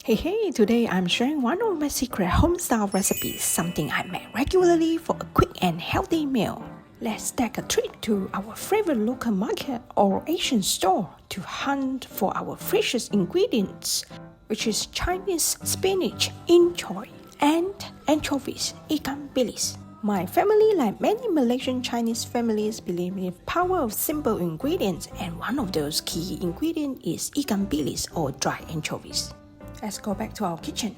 Hey, today I'm sharing one of my secret home-style recipes, something I make regularly for a quick and healthy meal. Let's take a trip to our favorite local market or Asian store to hunt for our freshest ingredients, which is Chinese spinach, Yin Choy, and anchovies, ikan bilis. My family, like many Malaysian Chinese families, believe in the power of simple ingredients, and one of those key ingredients is ikan bilis or dry anchovies. Let's go back to our kitchen.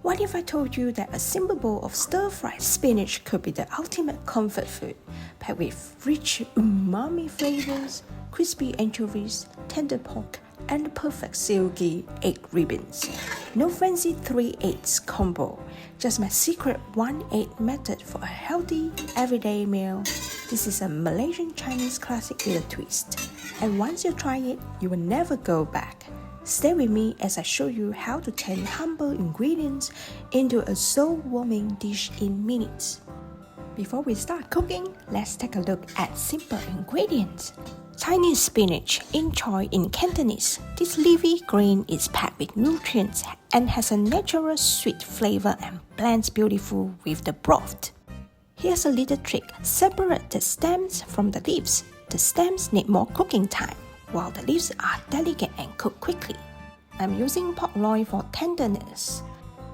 What if I told you that a simple bowl of stir-fried spinach could be the ultimate comfort food, packed with rich umami flavors, crispy anchovies, tender pork, and the perfect silky egg ribbons? No fancy 3 eggs combo, just my secret 1 egg method for a healthy, everyday meal. This is a Malaysian Chinese classic with a twist, and once you try it, you will never go back. Stay with me as I show you how to turn humble ingredients into a soul-warming dish in minutes. Before we start cooking, let's take a look at simple ingredients. Chinese spinach, Yin Choy in Cantonese. This leafy green is packed with nutrients and has a natural sweet flavor and blends beautiful with the broth. Here's a little trick. Separate the stems from the leaves. The stems need more cooking time, while the leaves are delicate and cook quickly. I'm using pork loin for tenderness.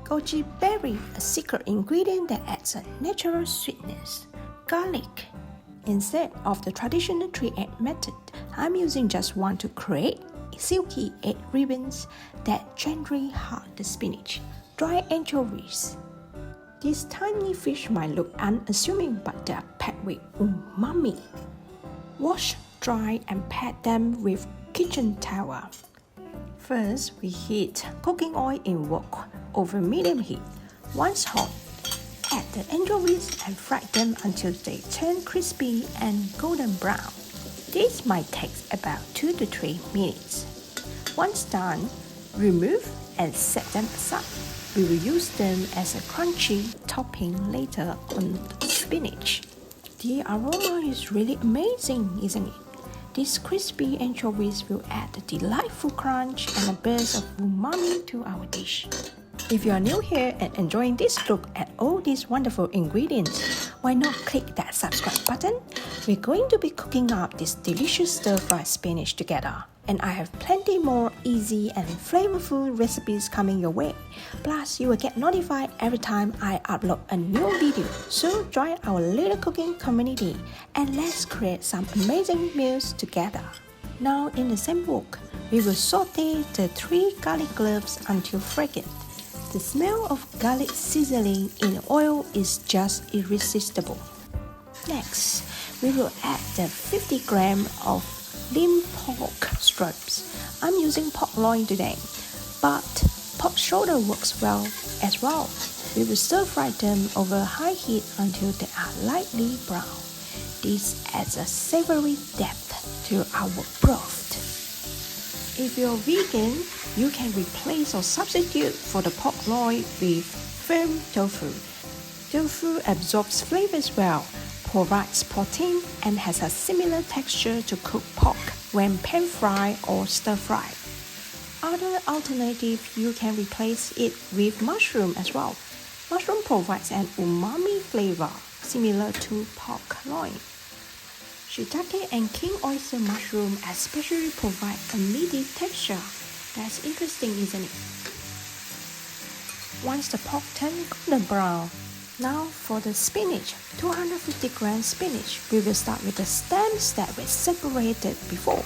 Goji berry, a secret ingredient that adds a natural sweetness. Garlic. Instead of the traditional 3-egg method, I'm using just one to create silky egg ribbons that gently hug the spinach. Dry anchovies. These tiny fish might look unassuming, but they are packed with umami. Wash, dry, and pat them with kitchen towel. First, we heat cooking oil in wok over medium heat. Once hot, add the anchovies and fry them until they turn crispy and golden brown. This might take about 2 to 3 minutes. Once done, remove and set them aside. We will use them as a crunchy topping later on the spinach. The aroma is really amazing, isn't it? These crispy anchovies will add a delightful crunch and a burst of umami to our dish. If you are new here and enjoying this look at all these wonderful ingredients, why not click that subscribe button? We're going to be cooking up this delicious stir-fried spinach together, and I have plenty more easy and flavorful recipes coming your way. Plus, you will get notified every time I upload a new video. So join our little cooking community and let's create some amazing meals together. Now in the same wok, we will saute the 3 garlic cloves until fragrant. The smell of garlic sizzling in oil is just irresistible. Next, we will add the 50 grams of lean pork strips. I'm using pork loin today, but pork shoulder works well as well. We will stir fry them over high heat until they are lightly brown. This adds a savory depth to our broth. If you're vegan, you can replace or substitute for the pork loin with firm tofu. Tofu absorbs flavors well, provides protein, and has a similar texture to cooked pork when pan-fried or stir-fried. Other alternative, you can replace it with mushroom as well. Mushroom provides an umami flavor similar to pork loin. Shiitake and king oyster mushroom especially provide a meaty texture. That's interesting, isn't it? Once the pork turns golden brown, now for the spinach, 250 grams spinach. We will start with the stems that were separated before,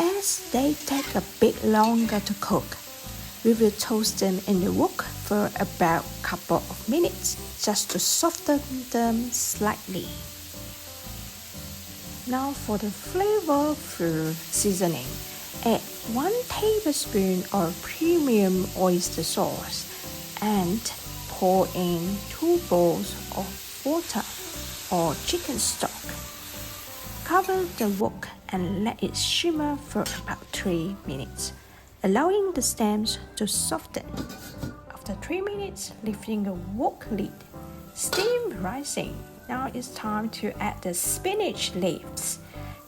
as they take a bit longer to cook. We will toast them in the wok for about a couple of minutes, just to soften them slightly. Now for the flavorful seasoning, add 1 tablespoon of premium oyster sauce and pour in 2 bowls of water or chicken stock. Cover the wok and let it simmer for about 3 minutes, allowing the stems to soften. After 3 minutes, lifting the wok lid, steam rising. Now it's time to add the spinach leaves.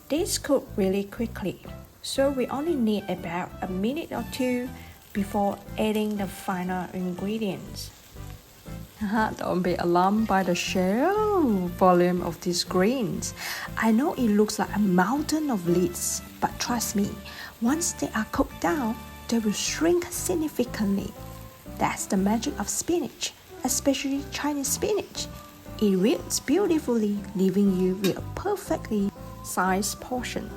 These cook really quickly, so we only need about a minute or two before adding the final ingredients. Don't be alarmed by the sheer volume of these greens. I know it looks like a mountain of leaves, but trust me, once they are cooked down, they will shrink significantly. That's the magic of spinach, especially Chinese spinach. It wilts beautifully, leaving you with a perfectly sized portion.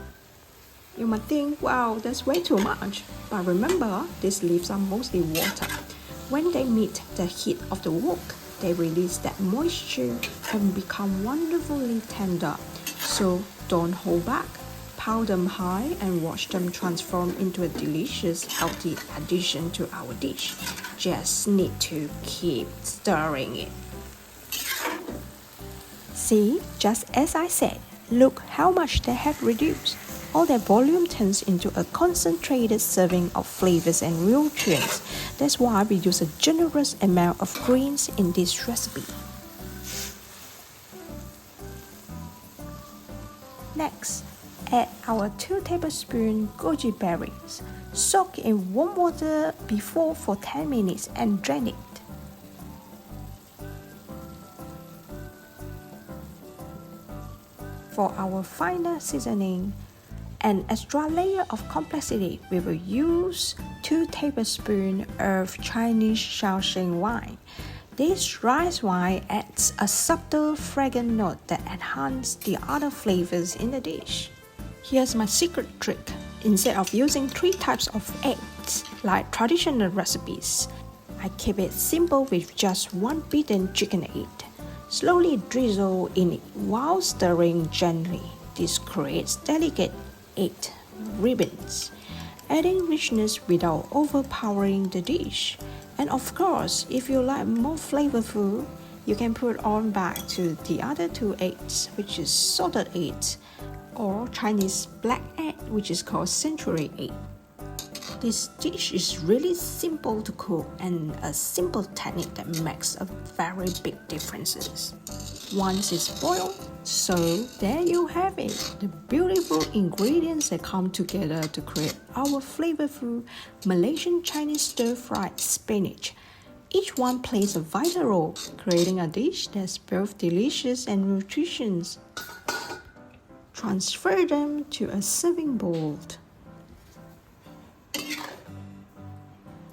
You might think, wow, that's way too much. But remember, these leaves are mostly water. When they meet the heat of the wok, they release that moisture and become wonderfully tender. So don't hold back. Pound them high and watch them transform into a delicious, healthy addition to our dish. Just need to keep stirring it. See, just as I said, look how much they have reduced. All their volume turns into a concentrated serving of flavors and nutrients. That's why we use a generous amount of greens in this recipe. Next, add our 2 tablespoons goji berries. Soak in warm water before for 10 minutes and drain it. For our final seasoning, an extra layer of complexity, we will use 2 tablespoons of Chinese Shaoxing wine. This rice wine adds a subtle fragrant note that enhances the other flavors in the dish. Here's my secret trick. Instead of using 3 types of eggs like traditional recipes, I keep it simple with just 1 beaten chicken egg. Slowly drizzle in it while stirring gently. This creates delicate egg ribbons, adding richness without overpowering the dish. And of course, if you like more flavorful, you can put on back to the other 2 eggs, which is salted eggs, or Chinese black egg, which is called century egg. This dish is really simple to cook and a simple technique that makes a very big differences. Once it's boiled, so there you have it, the beautiful ingredients that come together to create our flavorful Malaysian Chinese stir-fried spinach. Each one plays a vital role, creating a dish that's both delicious and nutritious. Transfer them to a serving bowl.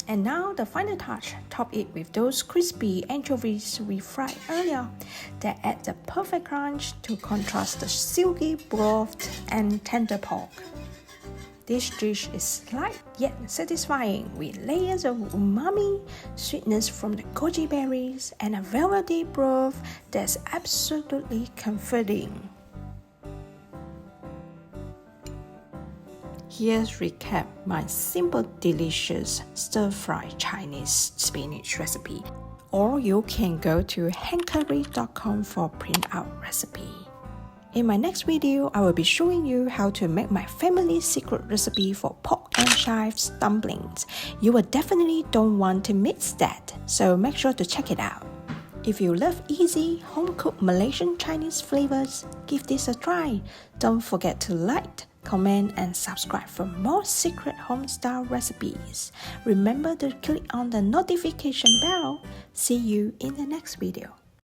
And now the final touch, top it with those crispy anchovies we fried earlier that add the perfect crunch to contrast the silky broth and tender pork. This dish is light yet satisfying with layers of umami, sweetness from the goji berries, and a velvety broth that's absolutely comforting. Here's recap my simple, delicious stir-fried Chinese spinach recipe. Or you can go to handcurry.com for print-out recipe. In my next video, I will be showing you how to make my family's secret recipe for pork and chives dumplings. You will definitely don't want to miss that, so make sure to check it out. If you love easy, home-cooked Malaysian Chinese flavors, give this a try. Don't forget to like, comment, and subscribe for more secret home-style recipes. Remember to click on the notification bell. See you in the next video.